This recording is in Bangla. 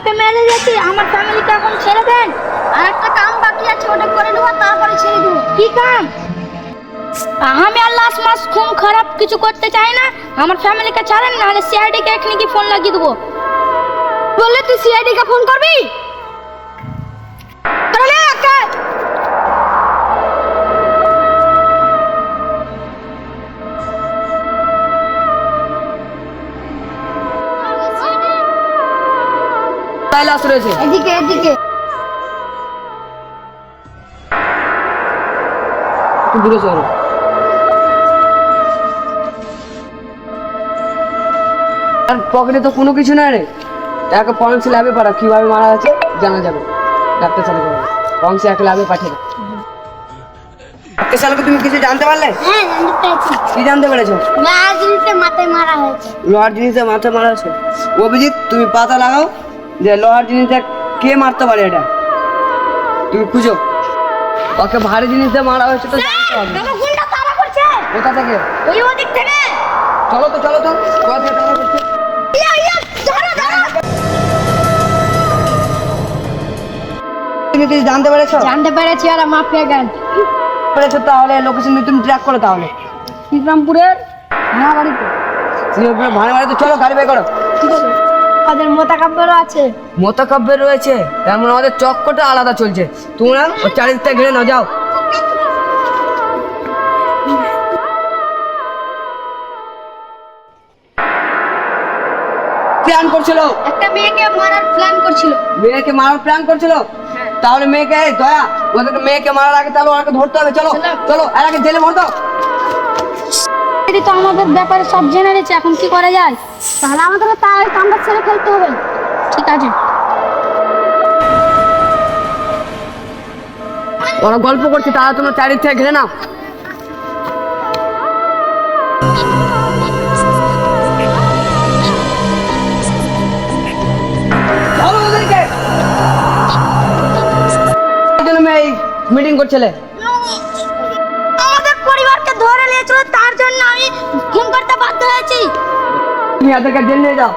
বাপকে মেরে দিয়েছি, আমার ফ্যামিলিকে এখন ছেড়ে দেন। আর একটা কাম বাকি আছে, ওটা করে নেবো, তারপরে ছেড়ে দেবো। কি কাম? আমি আর লাস্ট মাস খুন খারাপ কিছু করতে চাই না, আমার ফ্যামিলিকে ছাড়েন, নাহলে সিআইডি কে এখনি কি ফোন লাগিয়ে দেবো। বললে তুই সিআইডি কে ফোন করবি? লাশ রয়েছে এদিকে এদিকে। একটু দূরে চলো। আর পকেটে তো কোনো কিছু নাই রে। একটা ফরেন্সিক ল্যাবে পাঠা, কিভাবে মারা গেছে জানা যাবে। ডাক্তার চালু করো, ফরেন্সিক একটা ল্যাবে পাঠিয়ে দাও। ডাক্তার চালুকে তুমি কিছু জানতে পারলে? হ্যাঁ, জানতে পেরেছি। কি জানতে পেরেছো? লোহার জিনিসে মাথায় মারা হয়েছে। লোহার জিনিসে মাথায় মারা হয়েছে। অভিজিৎ, তুমি পাতা লাগাও যে লোহার জিনিসটা কে মারতে পারে, এটা তুমি খুঁজো। ওকে ভারী জিনিস দিয়ে মারা হয়েছে তো জানতে হবে। দেখো গুন্ডা তাড়া করছে। কোথা থেকে? ওই ওদিক থেকে। চলো তো চলো তো, কোথা থেকে তাড়া করছে? ইয়া ইয়া, ধরো ধরো। তুমি কিছু জানতে পেরেছো? জানতে পেরেছি, আর মাফিয়া গান পেরেছো, তাহলে লোকেশন তুমি ট্র্যাক করো। তাহলে শ্রীরামপুরের ভাড়া বাড়িতে। ভাড়া বাড়িতে চলো, গাড়ি বের করো। ঠিক আছে, ওদের মোতাকাব্যরও আছে। মোতাকাব্যের রয়েছে, তার মানে আমাদের চক্করটা আলাদা চলছে। তোমরা ওর চারিদিকটা ঘিরে নাও, যাও। প্ল্যান করছিল, একটা মেয়েকে মারার প্ল্যান করছিল। মেয়েকে মারার প্ল্যান করছিল। তাহলে মেয়েকে, এই দয়া, ওদেরকে মেয়েকে মারার আগে তাহলে ওকে ধরতে হবে। চলো চলো, এর আগে জেলে ভর দাও। এটি তো আমাদের ব্যাপারে সব জেনে নিয়েছে, এখন কি করা যায়? তাহলে আমাদের তাই কামটা ছেড়ে ফেলতে হবে। ঠিক আছে। ওরা গল্প করছে, তাহলে তোমরা চারিদিক থেকে ঘিরে নাও। ধরো ওদেরকে। এই জন্য এই মিটিং করছিলে। আমাদের পরিবারকে ধরে নিয়েছিল, তার জন্য আমি খুন করতে বাধ্য হয়েছি। তুমি এদেরকে জেল নিয়ে যাও।